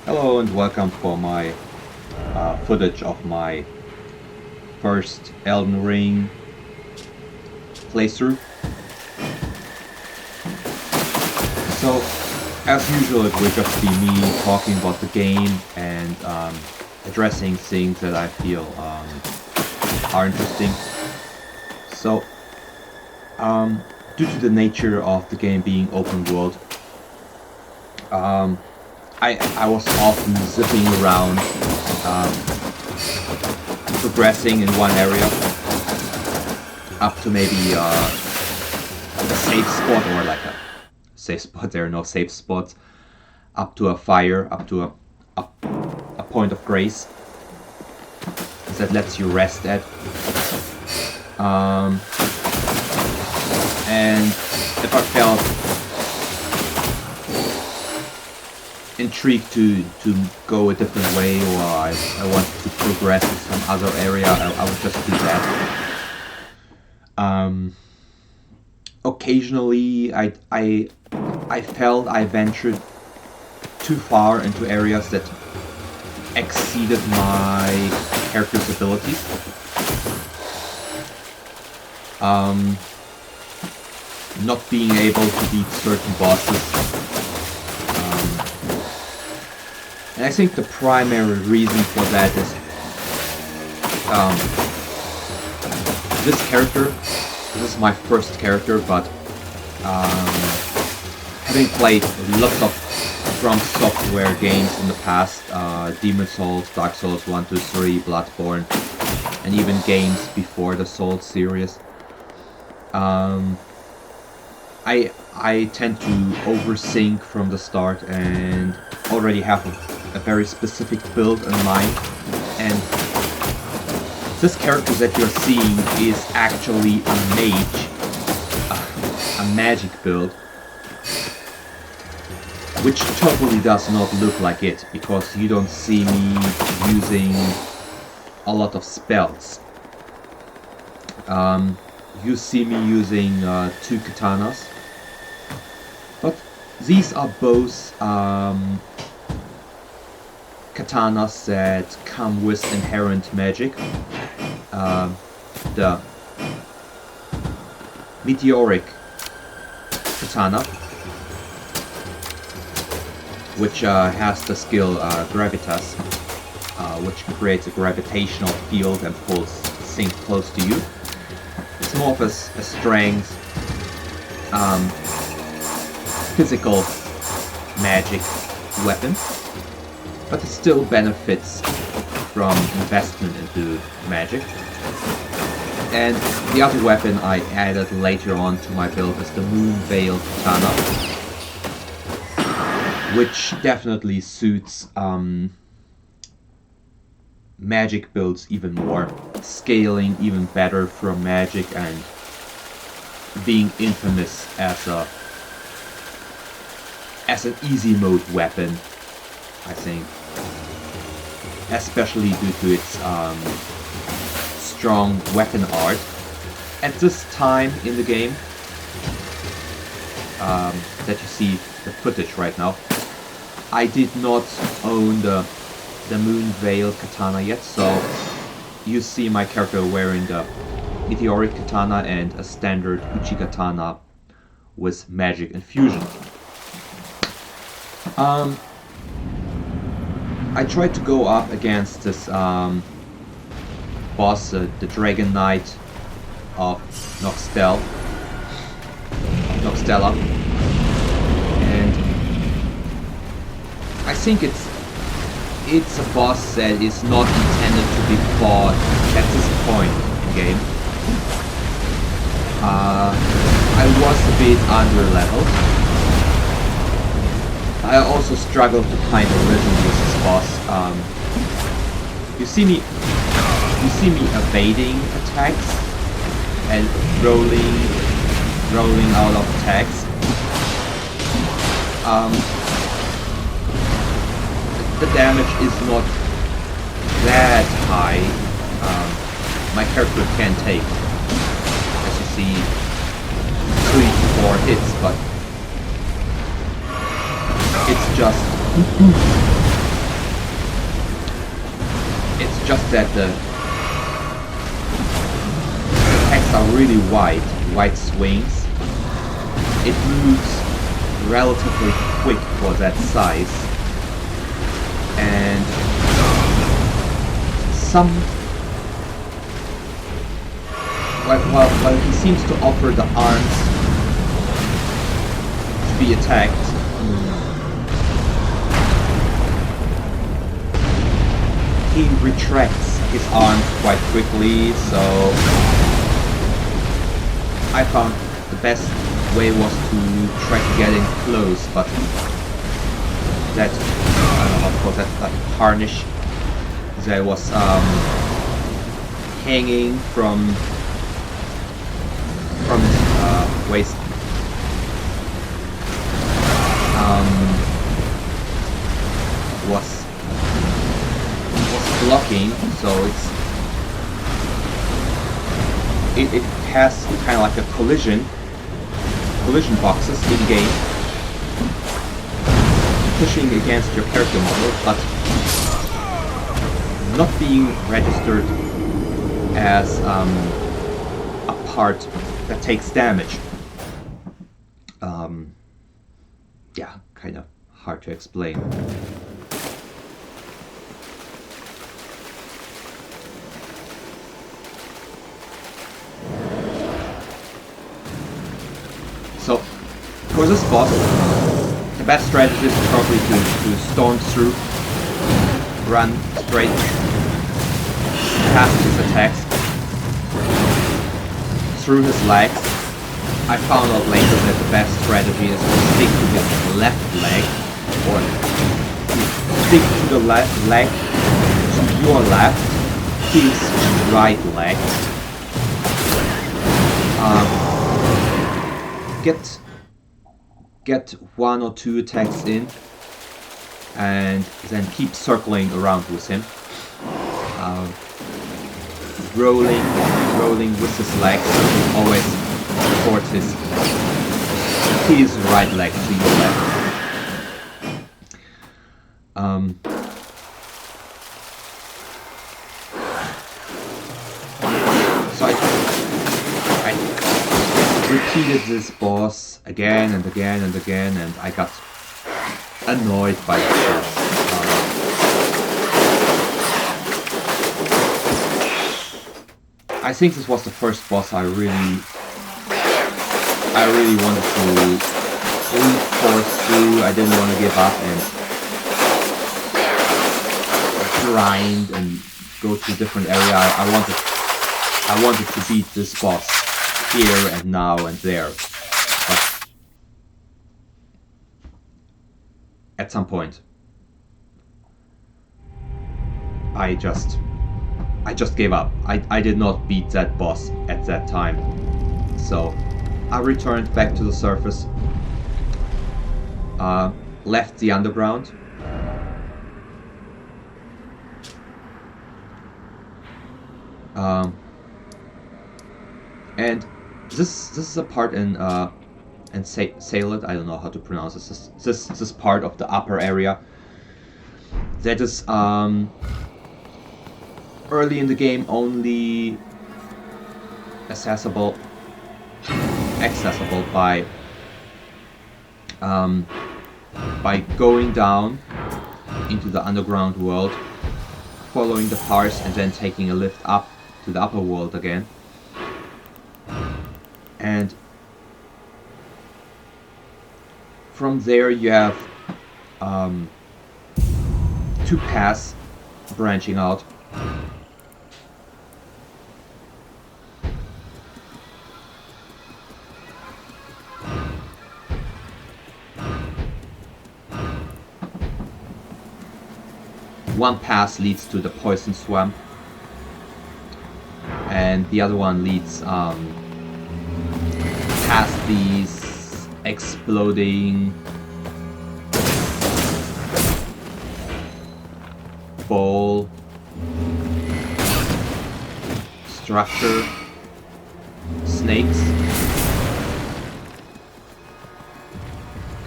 Hello and welcome for my footage of my first Elden Ring playthrough. So, as usual, it will just be me talking about the game and addressing things that I feel are interesting. So, due to the nature of the game being open world, I was often zipping around, progressing in one area up to maybe a safe spot, or like a safe spot. There are no safe spots. Up to a fire, up to a point of grace that lets you rest at. And if I felt intrigued to go a different way, or I wanted to progress to some other area, I would just do that. Occasionally, I felt I ventured too far into areas that exceeded my character's abilities. Not being able to beat certain bosses. And I think the primary reason for that is this character. This is my first character, but having played lots of FromSoftware games in the past, Demon's Souls, Dark Souls 1, 2, 3, Bloodborne, and even games before the Souls series, I tend to overthink from the start and already have a very specific build in mind, and this character that you're seeing is actually a mage, a magic build, which totally does not look like it, because you don't see me using a lot of spells. You see me using 2 katanas, but these are both katanas that come with inherent magic. The meteoric katana, which has the skill gravitas, which creates a gravitational field and pulls things close to you. It's more of a strength, physical magic weapon, but it still benefits from investment into magic. And the other weapon I added later on to my build is the Moon Veil Katana, which definitely suits magic builds even more, scaling even better from magic and being infamous as an easy mode weapon, I think, especially due to its strong weapon art. At this time in the game, that you see the footage right now, I did not own the Moon Veil Katana yet, so you see my character wearing the Meteoric Katana and a standard Uchi Katana with magic infusion. I tried to go up against this boss, the Dragon Knight of Nokstella, and I think it's a boss that is not intended to be fought at this point in the game. I was a bit under-leveled. I also struggled to find a rhythm with this boss. You see me evading attacks and rolling out of attacks. The damage is not that high. My character can take, as you see, 3 to 4 hits, but it's just that the attacks are really wide swings. It moves relatively quick for that size, and while he seems to offer the arms to be attacked, he retracts his arms quite quickly, so I found the best way was to try to get in close, but that, I don't know how to call that, like harnish that was hanging from his waist was blocking, so it has kind of like a collision boxes in game, pushing against your character model, but not being registered as a part that takes damage. Yeah, kind of hard to explain. So, for this boss, the best strategy is probably to storm through, run straight past his attacks, through his legs. I found out later that the best strategy is to stick to his left leg, or stick to the leg to your left, his right leg. Get 1 or 2 attacks in, and then keep circling around with him, rolling with his legs, always towards his right leg to your left. So I repeated this boss again and again and again, and I got annoyed by the boss. I think this was the first boss I really wanted to brute force through. I didn't want to give up and grind and go to a different area. I wanted to beat this boss here and now and there. But at some point, I just gave up. I did not beat that boss at that time. So I returned back to the surface, left the underground, and this is a part in Salad, I don't know how to pronounce this. This is part of the upper area that is early in the game only accessible by going down into the underground world, following the parts, and then taking a lift up to the upper world again. And from there you have 2 paths branching out. One path leads to the poison swamp, and the other one leads past these exploding ball structure snakes,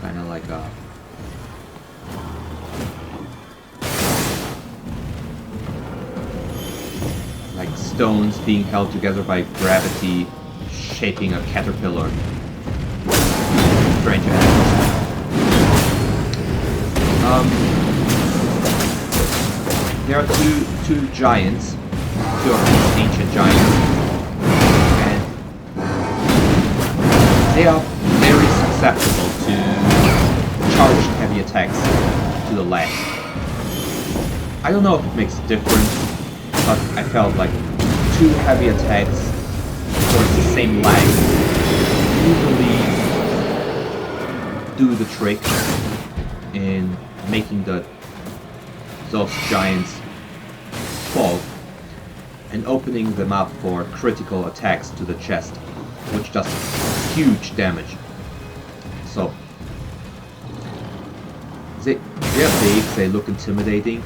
kind of like a stones being held together by gravity, shaping a caterpillar. Strange animals. There are two giants, two of these ancient giants, and they are very susceptible to charged heavy attacks to the left. I don't know if it makes a difference, but I felt like two heavy attacks towards the same leg usually do the trick in making those giants fall and opening them up for critical attacks to the chest, which does huge damage. So they're big, they look intimidating,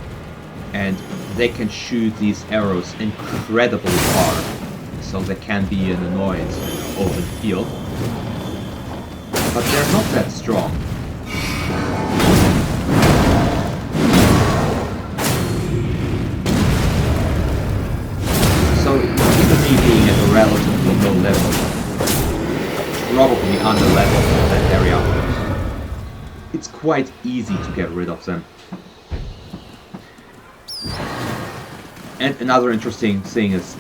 and they can shoot these arrows incredibly far, so they can be an annoyance in an open field. But they're not that strong. So even me being at a relatively low level, probably under level in that area, it's quite easy to get rid of them. And another interesting thing is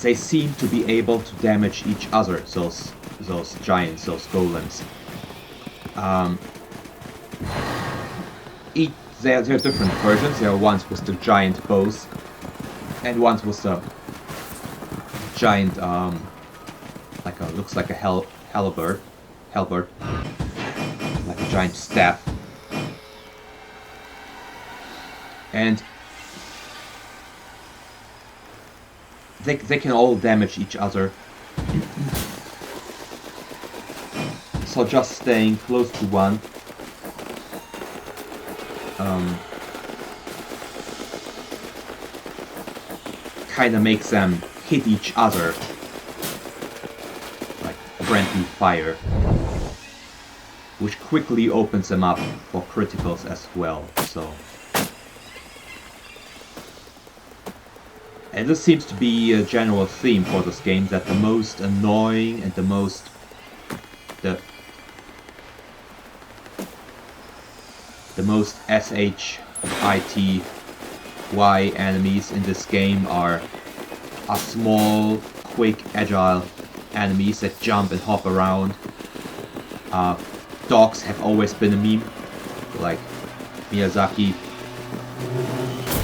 they seem to be able to damage each other, those giants, those golems. There are different versions. There are ones with the giant bows, and ones with the giant, looks like a halberd, like a giant staff. And they can all damage each other. So just staying close to one kind of makes them hit each other like friendly fire, which quickly opens them up for criticals as well. So, and this seems to be a general theme for this game, that the most annoying and the most SHITY enemies in this game are small, quick, agile enemies that jump and hop around. Dogs have always been a meme, like Miyazaki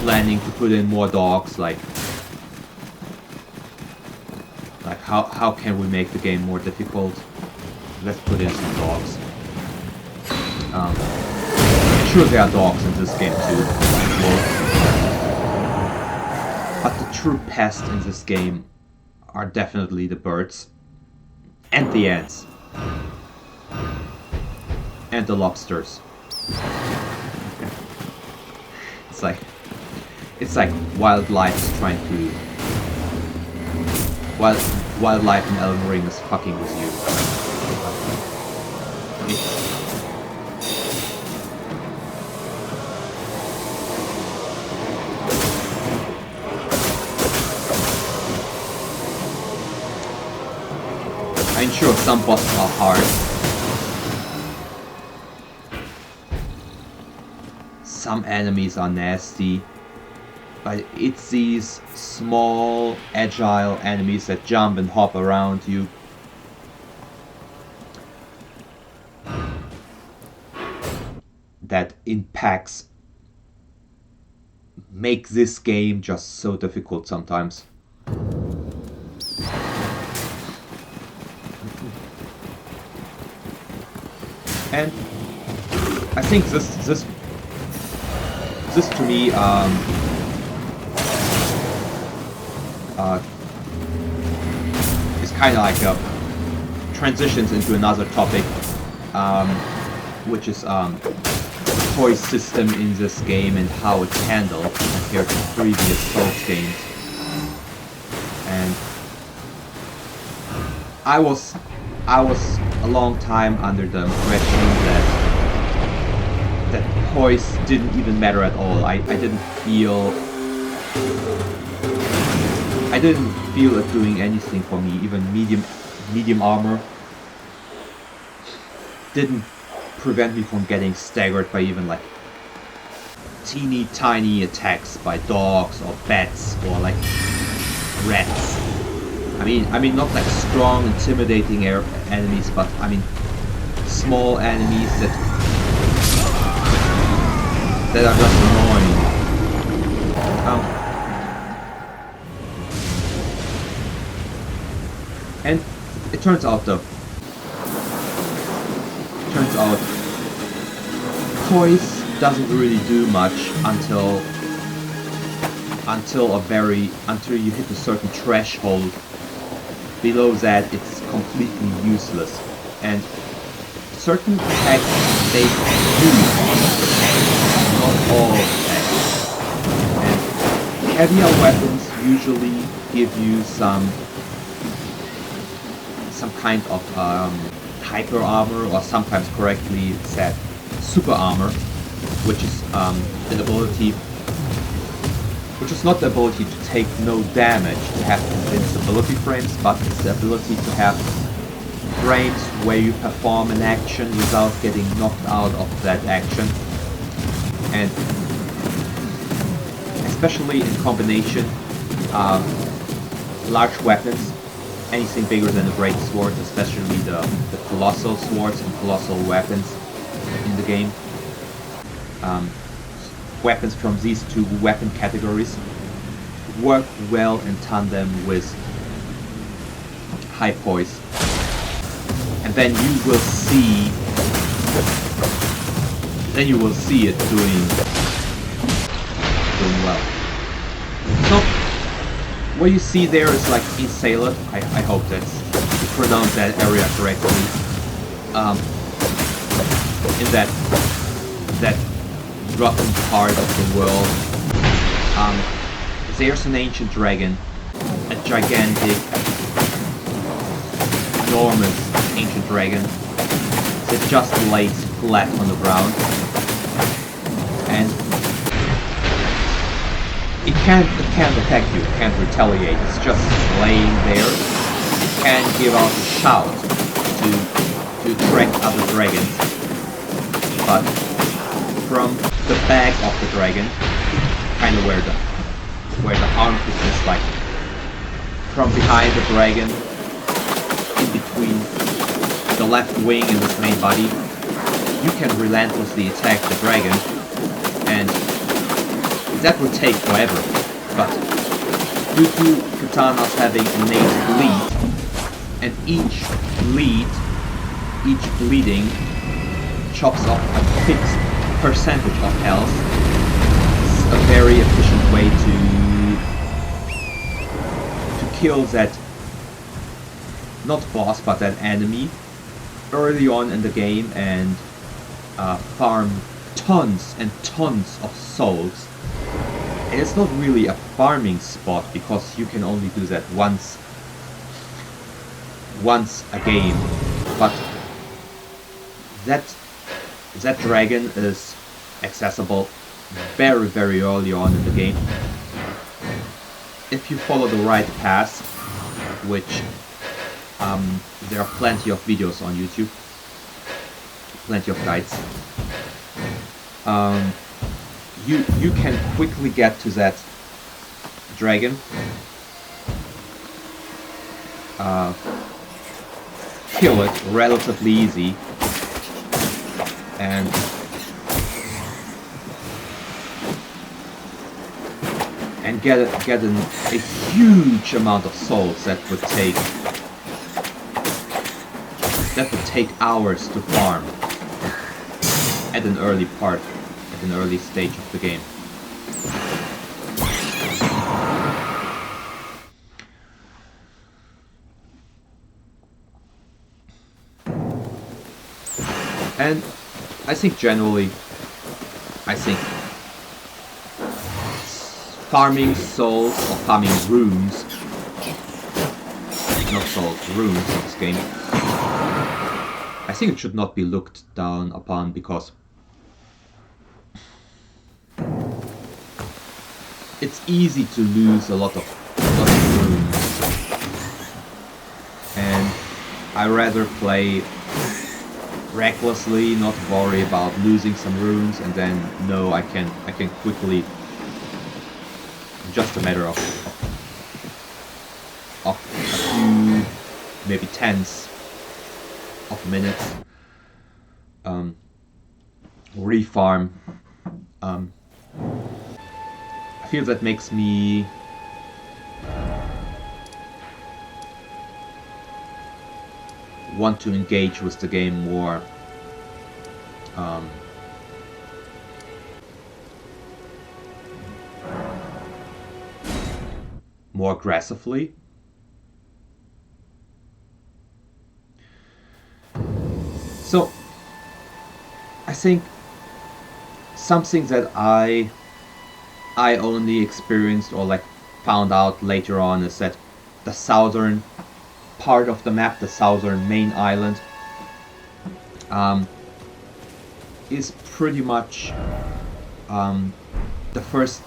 planning to put in more dogs, like how can we make the game more difficult? Let's put in some dogs. Sure, there are dogs in this game too, but the true pest in this game are definitely the birds, and the ants, and the lobsters. It's like wildlife is trying to... Wildlife in Elden Ring is fucking with you. I'm sure some bosses are hard. Some enemies are nasty. But it's these small, agile enemies that jump and hop around you. That in packs make this game just so difficult sometimes. And I think this to me is kind of like a transitions into another topic, which is the toy system in this game and how it's handled compared to previous Souls games. And I was a long time under the impression that toys didn't even matter at all. I I didn't feel it doing anything for me. Even medium armor didn't prevent me from getting staggered by even like teeny tiny attacks by dogs or bats or like rats. I mean not like strong, intimidating enemies, but I mean small enemies that are just annoying. And it turns out poise doesn't really do much until you hit a certain threshold. Below that, it's completely useless. And certain attacks they do, not all attacks. And heavier weapons usually give you some kind of hyper armor, or sometimes correctly said super armor, which is an ability, which is not the ability to take no damage, to have invincibility frames, but it's the ability to have frames where you perform an action without getting knocked out of that action. And especially in combination, large weapons, anything bigger than a great sword, especially the colossal swords and colossal weapons in the game. Weapons from these two weapon categories work well in tandem with high poise, and then you will see it doing well. So what you see there is like in Salad, I hope that's to pronounce that area correctly. In that rotten part of the world, there's an ancient dragon, a gigantic, enormous ancient dragon that just lays flat on the ground, and it can't attack you, it can't retaliate, it's just laying there. It can give out a shout to attract other dragons, but from the back of the dragon, kind of where the armpit is, like from behind the dragon, in between the left wing and its main body, you can relentlessly attack the dragon, and that would take forever. But due to katanas having innate bleed, and each bleeding chops off a fixed percentage of health, it's a very efficient way to kill that, not boss, but that enemy early on in the game, and farm tons and tons of souls. And it's not really a farming spot, because you can only do that once a game, but that dragon is accessible very, very early on in the game. If you follow the right path, which there are plenty of videos on YouTube, plenty of guides, you can quickly get to that dragon, kill it relatively easy, and get a huge amount of souls that would take hours to farm at an early stage of the game. And I think generally, farming souls or farming runes, not souls, runes in this game, I think it should not be looked down upon, because it's easy to lose a lot of runes. I rather play recklessly, not worry about losing some runes, and then know I can quickly, just a matter of a few, maybe tenths of minutes, refarm. I feel that makes me want to engage with the game more more aggressively. So I think something that I only experienced or like found out later on is that the southern part of the map, the southern main island, is pretty much the first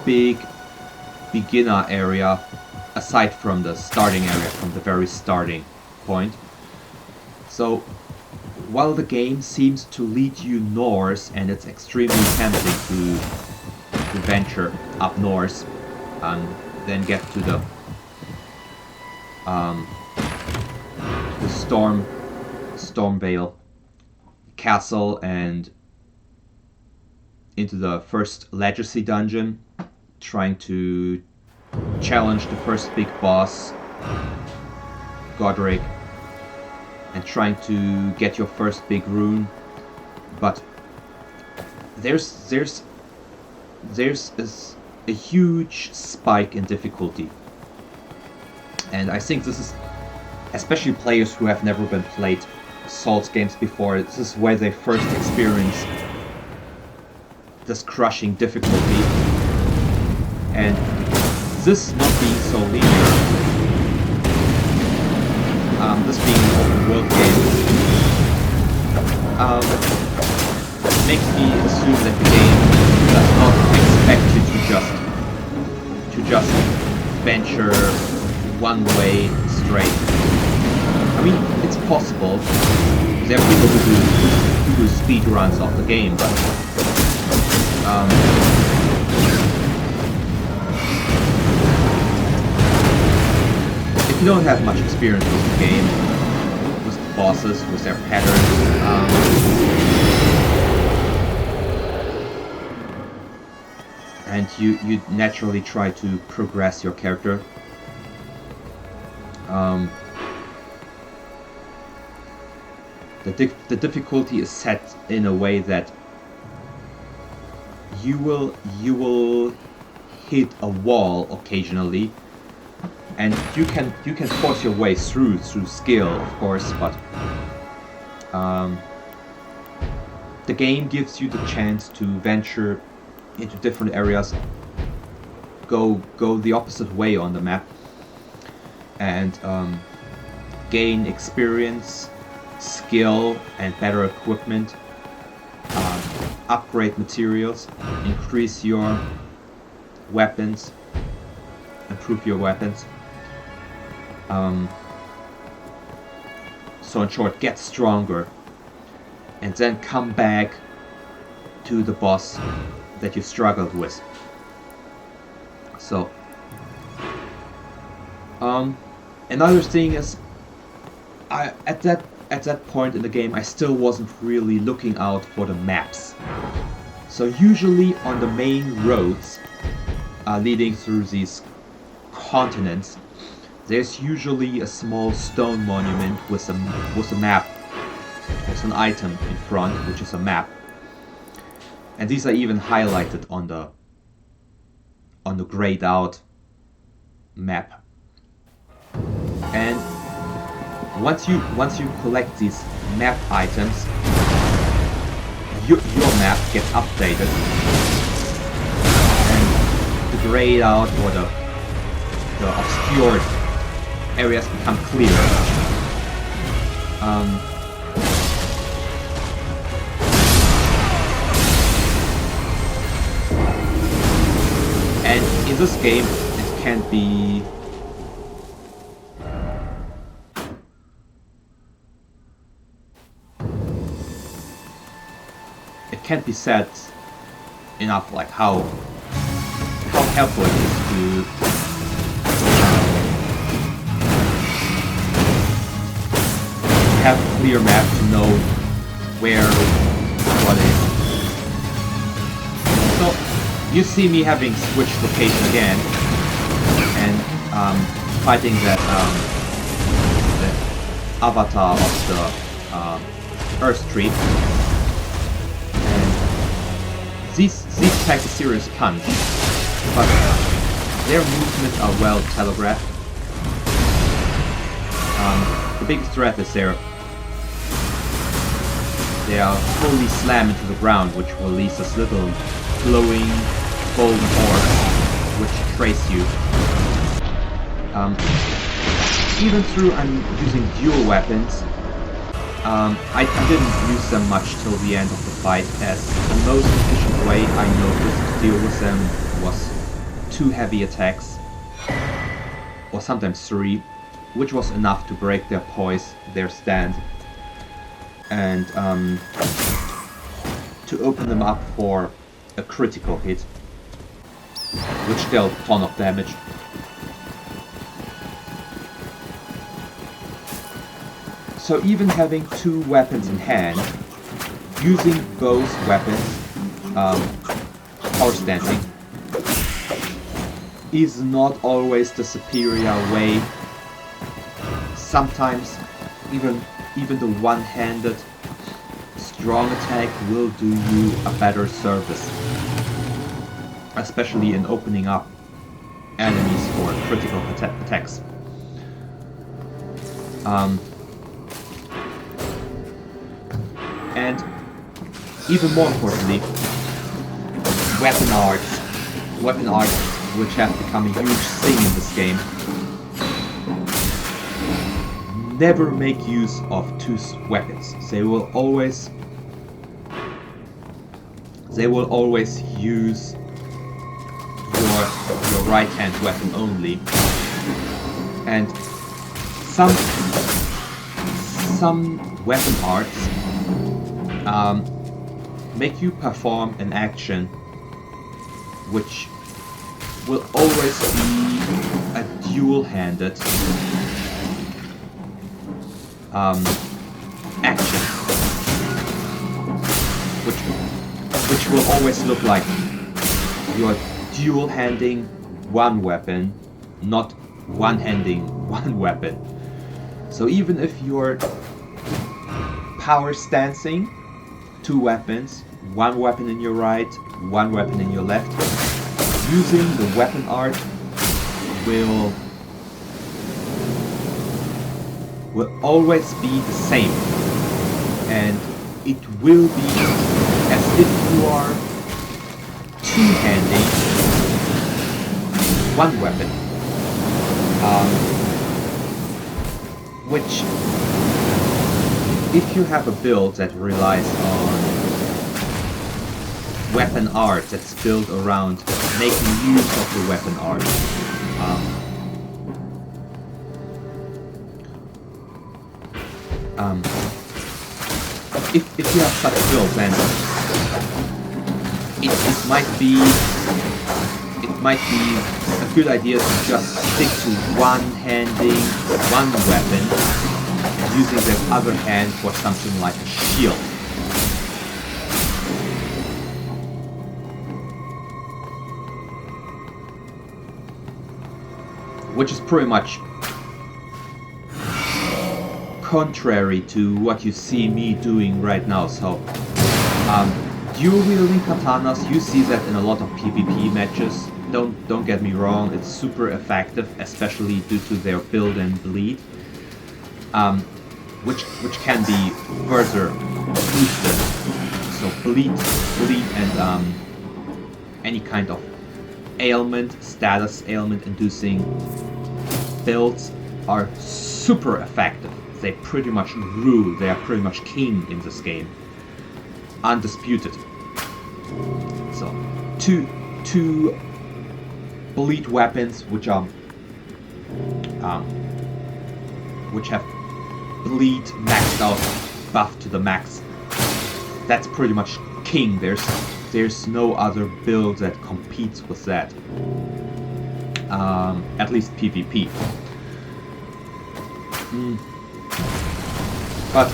big beginner area aside from the starting area, from the very starting point. So while the game seems to lead you north, and it's extremely tempting to venture up north and then get to the Stormvale castle and into the first legacy dungeon, trying to challenge the first big boss, Godric, and trying to get your first big rune. But there's a huge spike in difficulty, and I think this is, especially players who have never been played Souls games before, this is where they first experience this crushing difficulty. And this not being so linear, this being an open world game, makes me assume that the game does not expect you to just venture one way straight. I mean, it's possible. There are people who do speed runs of the game, but if you don't have much experience with the game, with the bosses, with their patterns, and you naturally try to progress your character, the difficulty is set in a way that you will hit a wall occasionally, and you can force your way through skill, of course, but the game gives you the chance to venture into different areas, go the opposite way on the map, and gain experience, skill, and better equipment, upgrade materials, increase your weapons, improve your weapons. So in short, get stronger, and then come back to the boss that you struggled with. So another thing is, at that point in the game, I still wasn't really looking out for the maps. So usually on the main roads leading through these continents, there's usually a small stone monument with a map, with an item in front, which is a map. And these are even highlighted on the grayed out map. And once you collect these map items, your map gets updated, and the grayed out or the obscured areas become clear. And in this game, it can be can't be said enough, like how helpful it is to have a clear map to know where what is. So you see me having switched location again and fighting that the avatar of the Earth Tree. And these pack a serious punch, but their movements are well telegraphed. The biggest threat is they are fully slammed into the ground, which will release this little glowing golden orb which trace you. Even through I'm using dual weapons, I didn't use them much till the end of the fight, as the most efficient way I noticed to deal with them was 2 heavy attacks, or sometimes 3, which was enough to break their poise, their stand, and to open them up for a critical hit, which dealt a ton of damage. So even having 2 weapons in hand, using both weapons, power stancing, is not always the superior way. Sometimes even the one-handed strong attack will do you a better service, especially in opening up enemies for critical attacks. And even more importantly, weapon arts, which have become a huge thing in this game, never make use of 2 weapons. They will always use your right hand weapon only. And some weapon arts make you perform an action which will always be a dual-handed action, which will always look like you're dual-handing one weapon, not one-handing one weapon. So even if you're power stancing 2 weapons, 1 weapon in your right, 1 weapon in your left, using the weapon art will always be the same, and it will be as if you are two-handing 1 weapon, which, if you have a build that relies on weapon art that's built around making use of the weapon art, if you have such a build, then it might be a good idea to just stick to one-handing 1 weapon, using the other hand for something like a shield. Which is pretty much contrary to what you see me doing right now. So, dual wielding katanas, you see that in a lot of PvP matches. Don't get me wrong, it's super effective, especially due to their build and bleed, which can be further boosted. So bleed and any kind of status ailment inducing builds are super effective. They pretty much rule, they are pretty much king in this game. Undisputed. So, two bleed weapons which have bleed maxed out, buff to the max. That's pretty much king. There's no other build that competes with that. At least PvP. But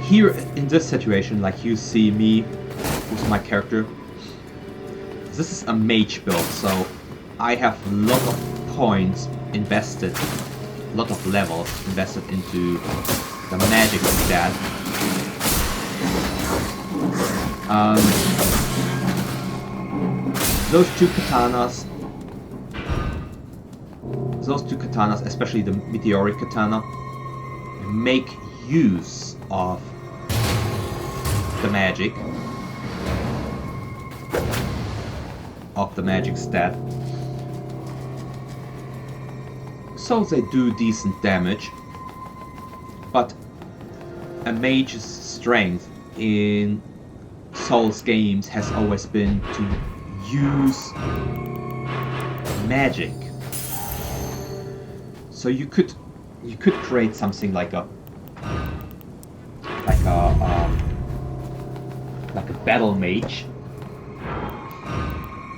here in this situation, like you see me with my character, this is a mage build, so I have a lot of points invested, a lot of levels invested into the magic stat. Those two katanas, especially the meteoric katana, make use of the magic stat, so they do decent damage. But a mage's strength in Souls games has always been to use magic. So you could create something like a battle mage.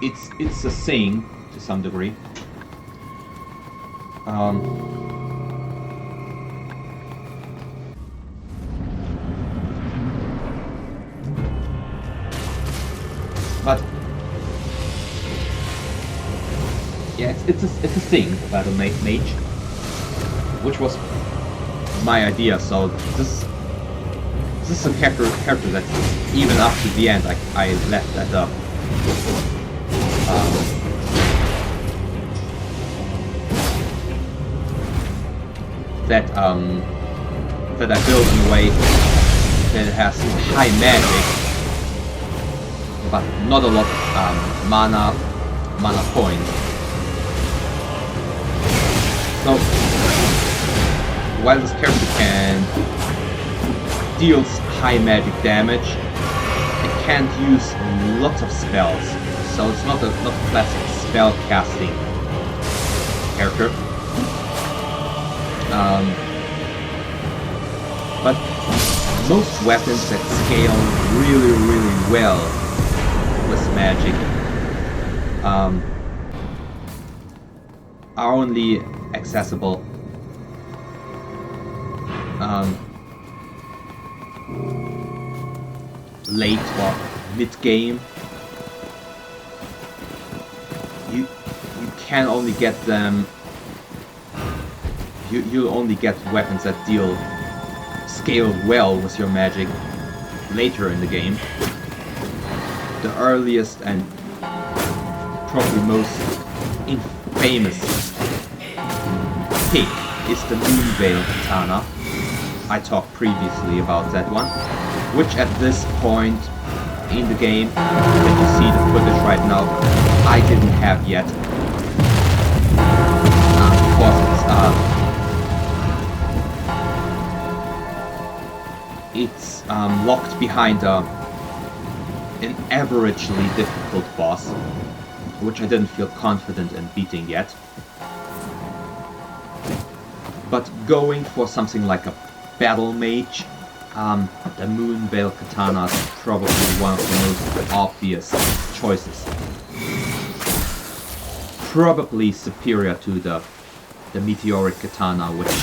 It's a thing to some degree. But yeah, it's a thing, the battle mage, which was my idea. So this is a character that even up to the end, I left that up. That I built in a way that it has high magic, but not a lot of mana points. So while this character deals high magic damage, it can't use lots of spells. So it's not a classic spell casting character. But most weapons that scale really well with magic are only accessible late or mid-game. You can only get them. You'll only get weapons that scale well with your magic later in the game. The earliest and probably most infamous pick is the Moonveil Katana. I talked previously about that one, which at this point in the game, that you see the footage right now, I didn't have yet. It's locked behind an averagely difficult boss, which I didn't feel confident in beating yet. But going for something like a battle mage, the Moonveil Katana is probably one of the most obvious choices. Probably superior to the Meteoric Katana, which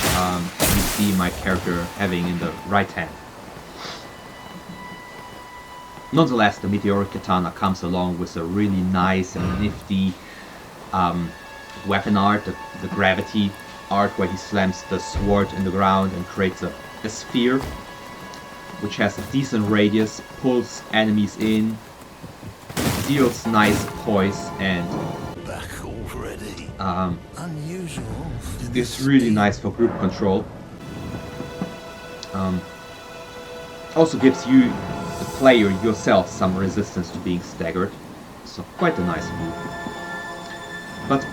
you see my character having in the right hand. Nonetheless, the Meteoric Katana comes along with a really nice and nifty weapon art, the gravity art, where he slams the sword in the ground and creates a sphere, which has a decent radius, pulls enemies in, deals nice poise, and is really nice for group control. Also gives you, the player yourself, some resistance to being staggered, so quite a nice move. But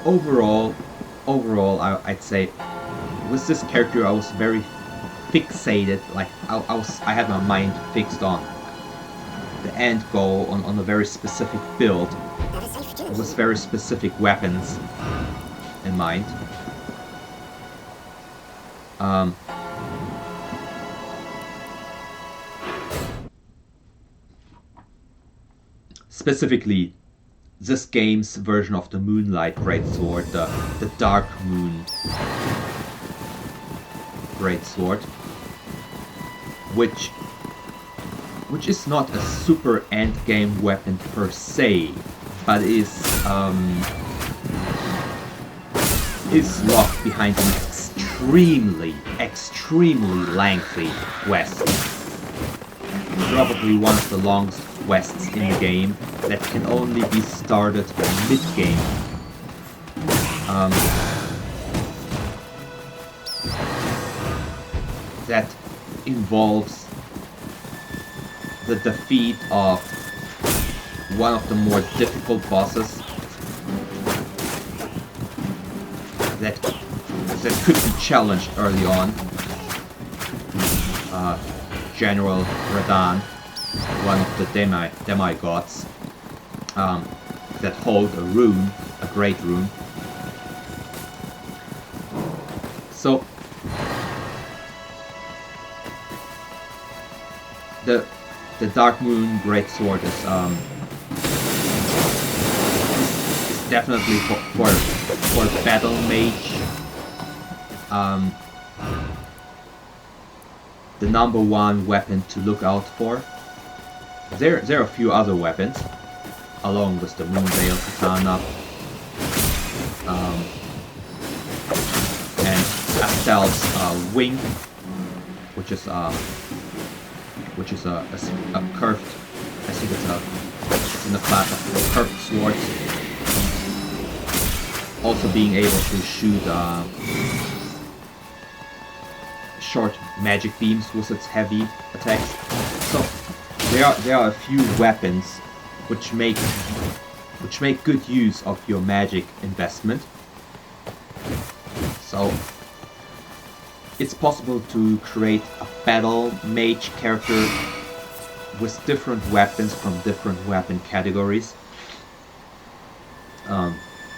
overall, I'd say with this character I was very fixated. Like I had my mind fixed on the end goal, on a very specific build, with very specific weapons in mind. Specifically, this game's version of the Moonlight Greatsword, the Dark Moon Greatsword, which is not a super endgame weapon per se, but is locked behind an extremely lengthy quest. Probably one of the longest quests in the game that can only be started mid-game. That involves the defeat of one of the more difficult bosses that could be challenged early on. General Radahn, one of the demigods that hold a rune, a great rune. So the Dark Moon Greatsword is definitely for battle mage. The #1 weapon to look out for. There are a few other weapons, along with the Moonveil Katana and Astel's Wing, which is a curved. I think it's in the class of curved swords. Also being able to shoot short magic beams with its heavy attacks. So there are a few weapons which make good use of your magic investment. So it's possible to create a battle mage character with different weapons from different weapon categories.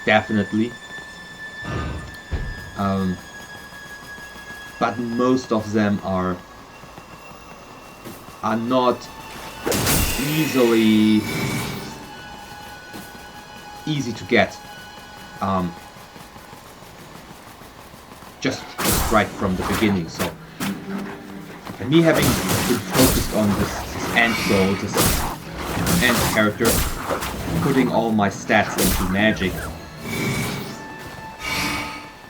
Definitely. But most of them are not easy to get. Just right from the beginning. So, and me having been focused on this end goal, this end character, putting all my stats into magic,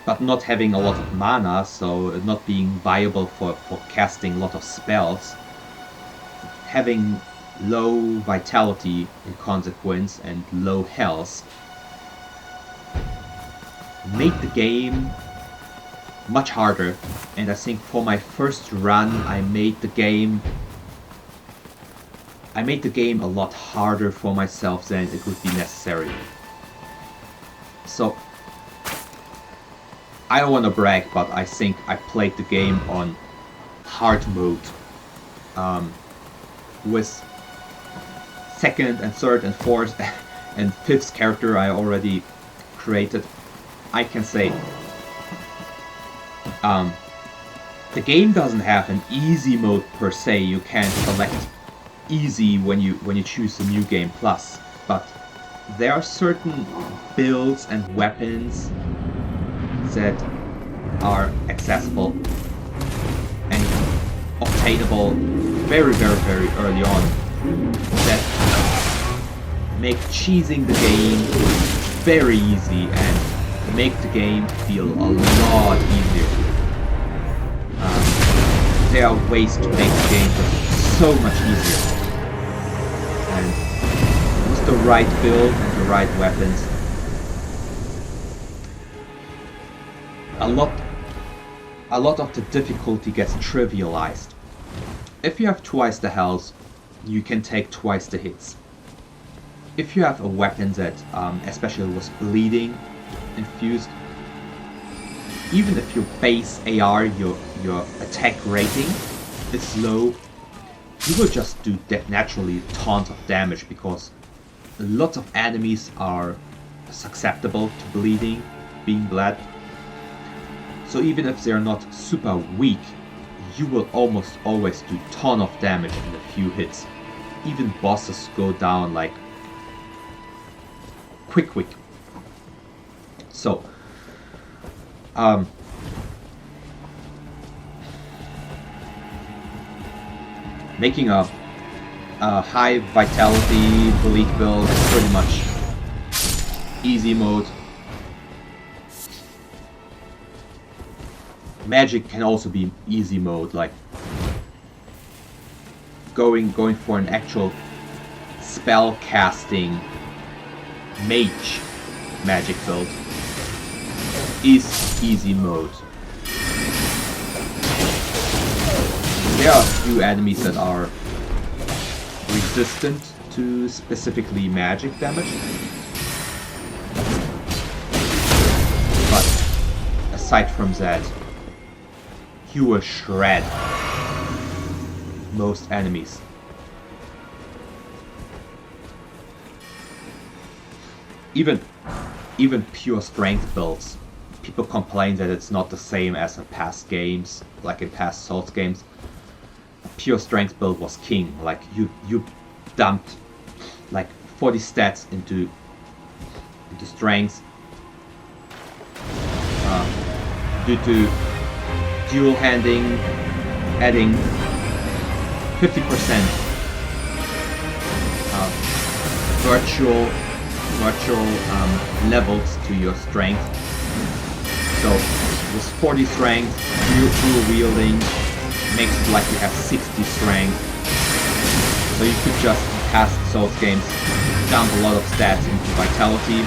but not having a lot of mana, so not being viable for casting a lot of spells, having low vitality in consequence and low health, made the game much harder. And I think for my first run I made the game a lot harder for myself than it would be necessary. So I don't want to brag, but I think I played the game on hard mode. With second and third and fourth and fifth character I already created, I can say the game doesn't have an easy mode per se. You can select easy when you choose the New Game Plus, but there are certain builds and weapons that are accessible and obtainable very early on that make cheesing the game very easy and make the game feel a lot easier. There are ways to make the game so much easier, and with the right build and the right weapons, a lot of the difficulty gets trivialized. If you have twice the health, you can take twice the hits. If you have a weapon that, especially with bleeding infused, even if your base AR, your attack rating is low, you will just do naturally a ton of damage because a lot of enemies are susceptible to bleeding, being bled. So even if they're not super weak, you will almost always do ton of damage in a few hits. Even bosses go down like quick. So making a high vitality bleak build is pretty much easy mode. Magic can also be easy mode, like going for an actual spell casting mage magic build is easy mode. There are a few enemies that are resistant to specifically magic damage, but aside from that, you will shred most enemies. Even pure strength builds, people complain that it's not the same as in past games, like in past Souls games. A pure strength build was king. Like you dumped like 40 stats into strength due to dual handing, adding 50% virtual levels to your strength. So with 40 strength, dual wielding makes it like you have 60 strength. So you could just, in past Souls games, dump a lot of stats into vitality,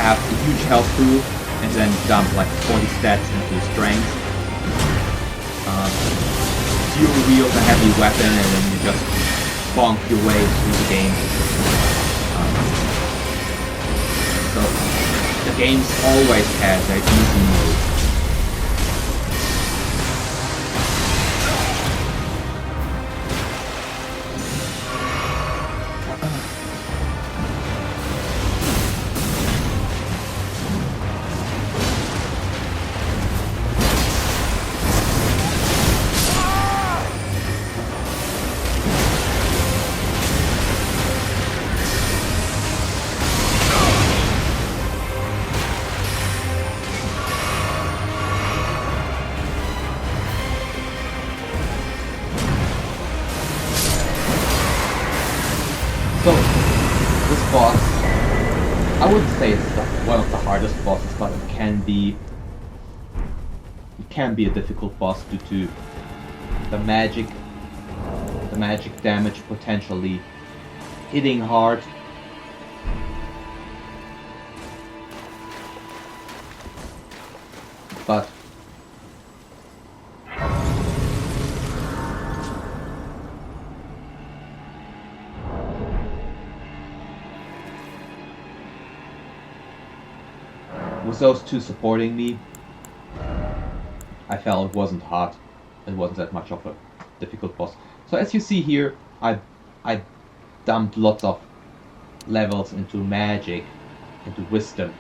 have a huge health pool, and then dump like 40 stats into strength. Dual wield a heavy weapon, and then you just bonk your way through the game. So the games always had their easy mode. So, this boss, I wouldn't say it's one of the hardest bosses, but it can be a difficult boss due to the magic damage potentially hitting hard. But with those two supporting me, I felt it wasn't hard. It wasn't that much of a difficult boss. So as you see here, I dumped lots of levels into magic, into wisdom.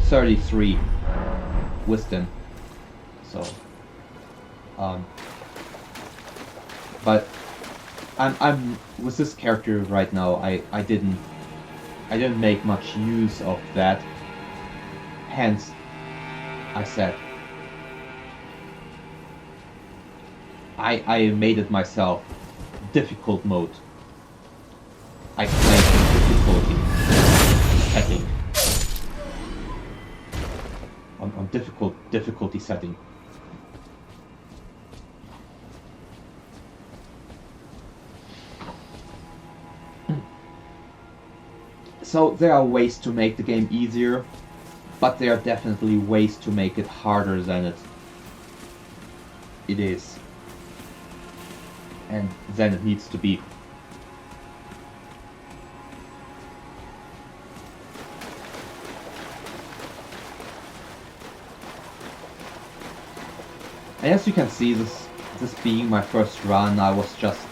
33 wisdom. So, but I'm with this character right now. I didn't make much use of that. Hence, I said I made it myself. Difficult mode. I played the difficulty setting. On difficulty setting. So there are ways to make the game easier, but there are definitely ways to make it harder than it is. And then it needs to be. And as you can see, this being my first run, I was just...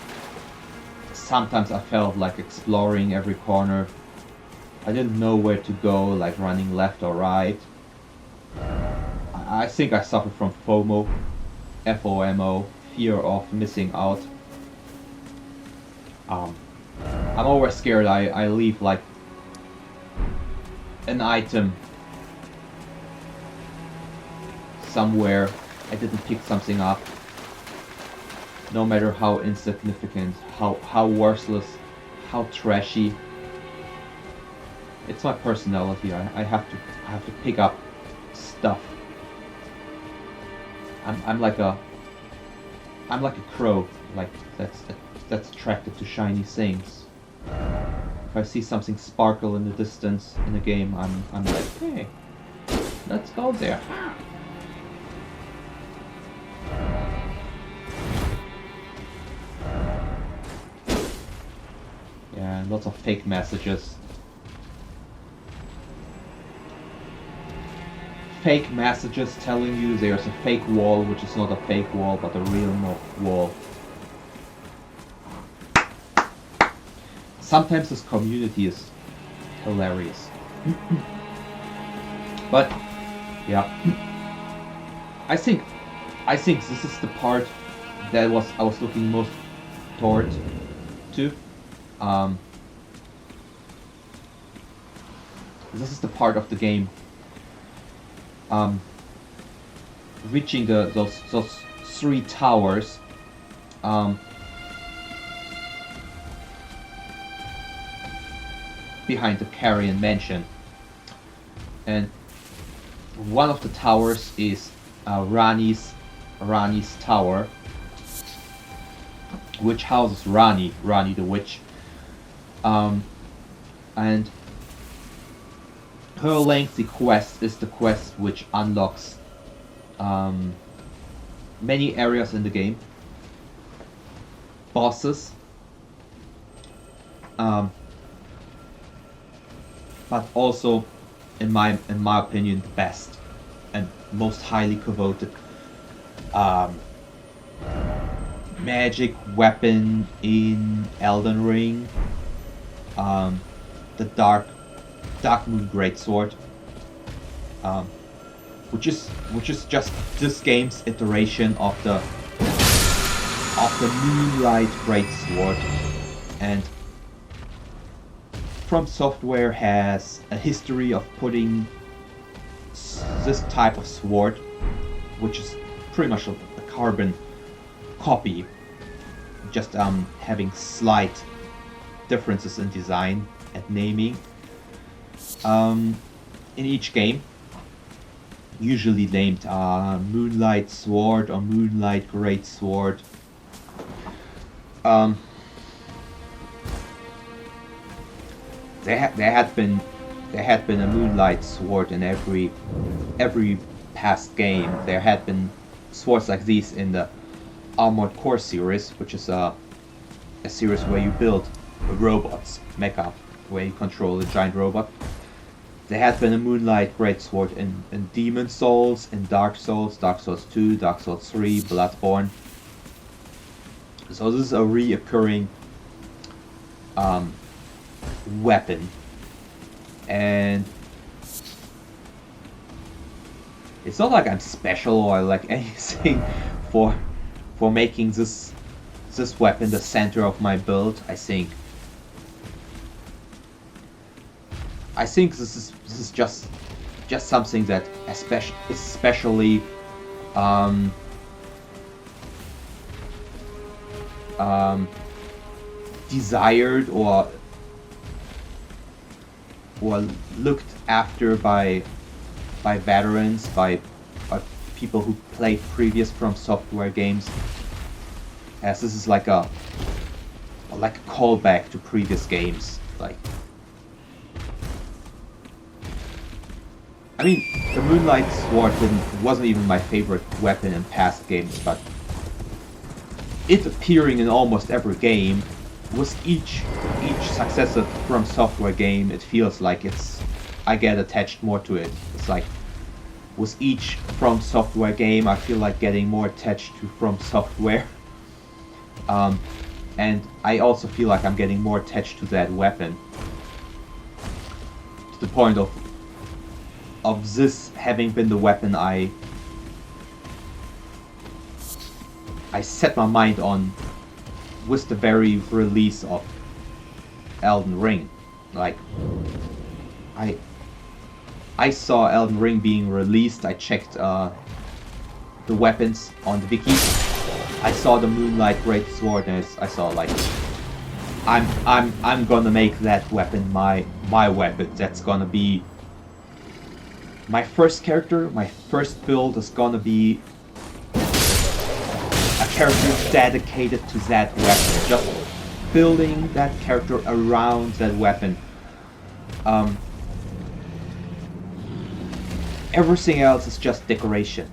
Sometimes I felt like exploring every corner, I didn't know where to go, like running left or right. I think I suffer from FOMO, FOMO, fear of missing out. I'm always scared I leave like an item somewhere. I didn't pick something up. No matter how insignificant, how worthless, how trashy. It's my personality. I have to pick up stuff. I'm like a crow, like that's attracted to shiny things. If I see something sparkle in the distance in a game, I'm like, hey, let's go there. Yeah, lots of fake messages. Fake messages telling you there's a fake wall, which is not a fake wall, but a real wall. Sometimes this community is hilarious. But yeah, I think this is the part that I was looking most toward to. This is the part of the game. Reaching those 3 towers. Behind the Carrion Mansion, and one of the towers is Ranni's tower, which houses Ranni the witch, and her lengthy quest is the quest which unlocks many areas in the game, bosses, but also, in my opinion, the best and most highly coveted magic weapon in Elden Ring, the Dark Moon Greatsword, which is just this game's iteration of the Moonlight Greatsword. And FromSoftware has a history of putting this type of sword, which is pretty much a carbon copy, just having slight differences in design and naming, in each game, usually named Moonlight Sword or Moonlight Greatsword. There had been a Moonlight Sword in every past game. There had been swords like these in the Armored Core series, which is a series where you build robots, mecha, where you control a giant robot. There had been a Moonlight Greatsword in Demon Souls, in Dark Souls 2, Dark Souls 3, Bloodborne. So this is a reoccurring weapon, and it's not like I'm special or like anything for making this weapon the center of my build. I think this is just something that especially desired or looked after by veterans, by people who played previous FromSoftware games, as this is like a callback to previous games. Like, I mean, the Moonlight Sword wasn't even my favorite weapon in past games, but it appearing in almost every game, with each successive FromSoftware game, it feels like I get attached more to it. It's like, with each FromSoftware game, I feel like getting more attached to FromSoftware. And I also feel like I'm getting more attached to that weapon. to the point of this having been the weapon I set my mind on with the very release of Elden Ring. Like, I saw Elden Ring being released. I checked the weapons on the wiki. I saw the Moonlight Great Sword, and I saw like, I'm gonna make that weapon my weapon. That's gonna be my first character. My first build is gonna be a character dedicated to that weapon. Just building that character around that weapon. Everything else is just decoration.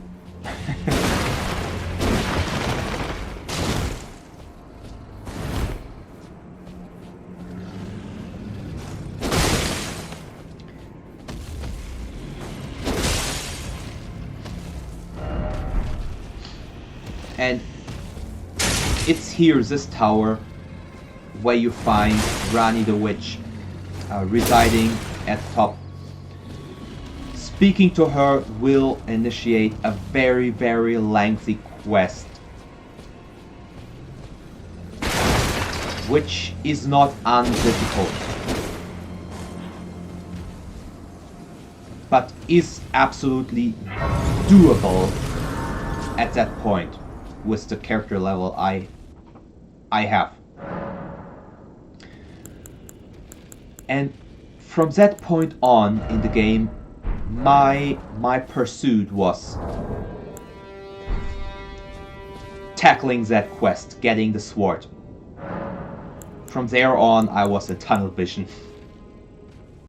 And it's here, this tower, where you find Ranni the Witch residing at the top. Speaking to her will initiate a very, very lengthy quest, which is not undifficult, but is absolutely doable at that point with the character level I have. And from that point on in the game, my pursuit was tackling that quest, getting the sword. From there on, I was in tunnel vision.